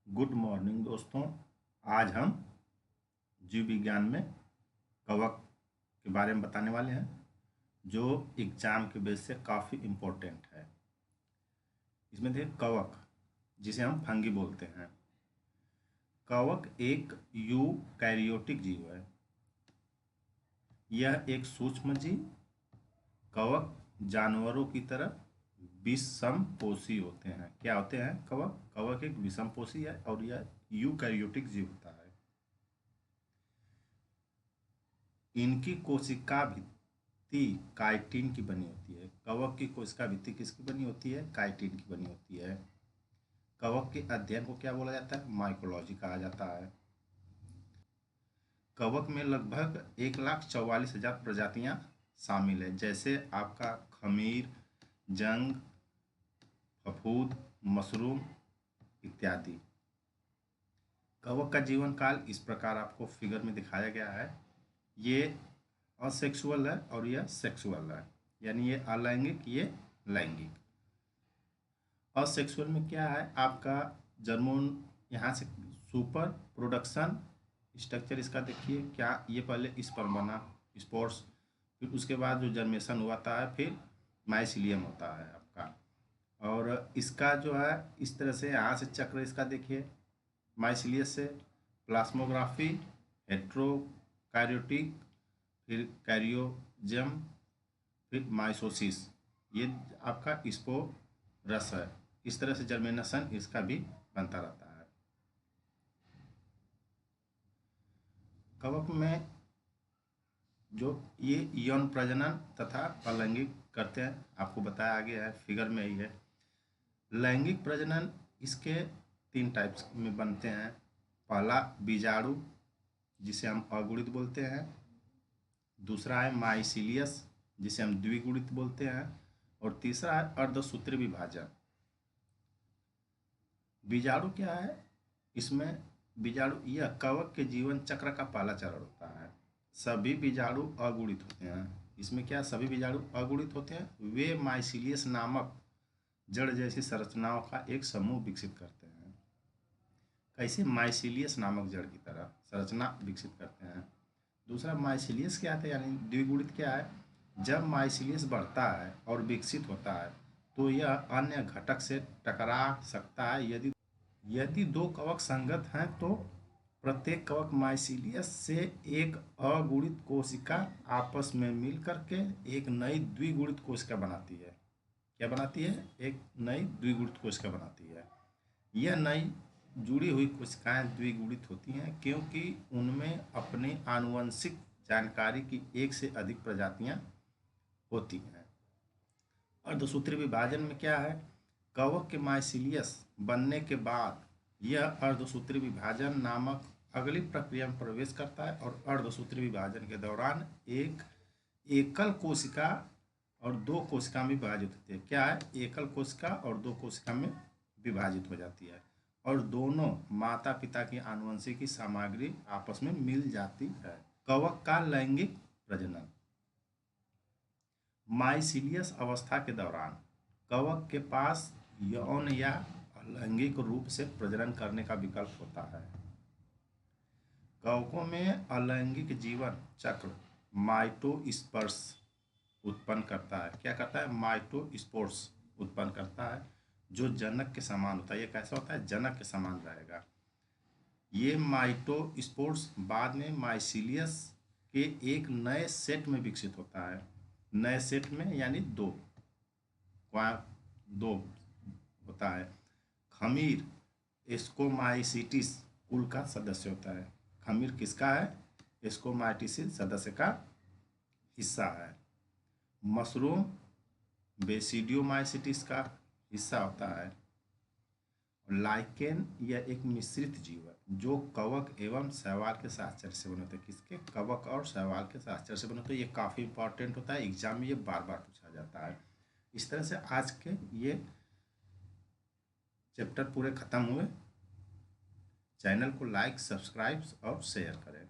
Good morning दोस्तों। आज हम जीव विज्ञान में कवक के बारे में बताने वाले हैं जो एग्जाम के बेस से काफ़ी इम्पोर्टेंट है। इसमें देखिए कवक, जिसे हम फंगी बोलते हैं। कवक एक यूकैरियोटिक जीव है। यह एक सूक्ष्म जीव कवक जानवरों की तरह विषमपोषी होते हैं। क्या होते हैं? कवक। कवक एक विषमपोषी है और यह यूकैरियोटिक जीव होता है। इनकी कोशिका भित्ति काइटिन की बनी होती है। कवक की कोशिका भित्ति किसकी बनी होती है? काइटिन की बनी होती है। कवक के अध्ययन को क्या बोला जाता है? माइकोलॉजी कहा जाता है। कवक में लगभग 1,44,000 प्रजातियां शामिल है, जैसे आपका खमीर, जंग, फफूद, मशरूम इत्यादि। कवक का जीवन काल इस प्रकार आपको फिगर में दिखाया गया है। ये असेक्सुअल है और यह सेक्सुअल है, यानी ये अलैंगिक, ये लैंगिक। असेक्सुअल में क्या है? आपका जर्मोन यहाँ से सुपर प्रोडक्शन स्ट्रक्चर इसका देखिए क्या, ये पहले स्पर्म बना, स्पोर्स, फिर उसके बाद जो जर्मेशन हुआ था, फिर माइसिलियम होता है आपका। और इसका जो है इस तरह से यहाँ से चक्र इसका देखिए, माइसिलियस से प्लास्मोग्राफी, हेट्रोकैरियोटिक, फिर कैरियोजम, फिर माइसोसिस, ये आपका स्पोरस है। इस तरह से जर्मिनेशन इसका भी बनता रहता है। कवक में जो ये यौन प्रजनन तथा अलैंगिक करते हैं, आपको बताया गया है, फिगर में ही है। लैंगिक प्रजनन इसके 3 टाइप्स में बनते हैं। पहला बीजाणु, जिसे हम अगुणित बोलते हैं। दूसरा है माइसिलियस, जिसे हम द्विगुणित बोलते हैं। और तीसरा है अर्धसूत्री विभाजन। बीजाणु क्या है? इसमें बीजाणु यह कवक के जीवन चक्र का पहला चरण होता है। सभी बीजाणु अगुणित होते हैं। इसमें क्या, सभी बीजाणु अगुणित होते हैं। वे माइसिलियस नामक जड़ जैसी संरचनाओं का एक समूह विकसित करते हैं। कैसे? माइसिलियस नामक जड़ की तरह संरचना विकसित करते हैं। दूसरा माइसिलियस क्या है, यानी द्विगुणित क्या है? जब माइसिलियस बढ़ता है और विकसित होता है तो यह अन्य घटक से टकरा सकता है। यदि 2 कवक संगत हैं तो प्रत्येक कवक माइसिलियस से एक अगुणित कोशिका आपस में मिल करके एक नई द्विगुणित कोशिका बनाती है। क्या बनाती है? एक नई द्विगुणित कोशिका बनाती है। यह नई जुड़ी हुई कोशिकाएं द्विगुणित होती हैं क्योंकि उनमें अपनी आनुवंशिक जानकारी की एक से अधिक प्रजातियां होती हैं। अर्धसूत्री विभाजन में क्या है? कवक के माइसिलियस बनने के बाद यह अर्धसूत्री विभाजन नामक अगली प्रक्रिया में प्रवेश करता है और अर्धसूत्री विभाजन के दौरान एक एकल कोशिका और 2 कोशिका में विभाजित होती है। क्या है? एकल कोशिका और 2 कोशिका में विभाजित हो जाती है और दोनों माता पिता की आनुवंशिक सामग्री आपस में मिल जाती है। कवक का लैंगिक प्रजनन। माइसिलियस अवस्था के दौरान कवक के पास यौन या अलैंगिक रूप से प्रजनन करने का विकल्प होता है। कवकों में अलैंगिक जीवन चक्र माइटोस्पोर्स उत्पन्न करता है। क्या करता है? माइटोस्पोर्स उत्पन्न करता है, जो जनक के समान होता है। ये कैसा होता है? जनक के समान रहेगा। ये माइटोस्पोर्स बाद में माइसिलियस के एक नए सेट में विकसित होता है। नए सेट में यानी 2 होता है। खमीर एस्कोमाइसिटिस कुल का सदस्य होता है। खमीर किसका है? एस्कोमाइटिसिस सदस्य का हिस्सा है। मशरूम बेसिडियोमाइसिटिस का हिस्सा होता है। लाइकेन यह एक मिश्रित जीव है जो कवक एवं शैवाल के साहचर्य से बने होते हैं। किसके? कवक और शैवाल के साहचर्य से बने होते हैं। ये काफ़ी इंपॉर्टेंट होता है, एग्जाम में ये बार बार पूछा जाता है। इस तरह से आज के ये चैप्टर पूरे खत्म हुए। चैनल को लाइक, सब्सक्राइब और शेयर करें।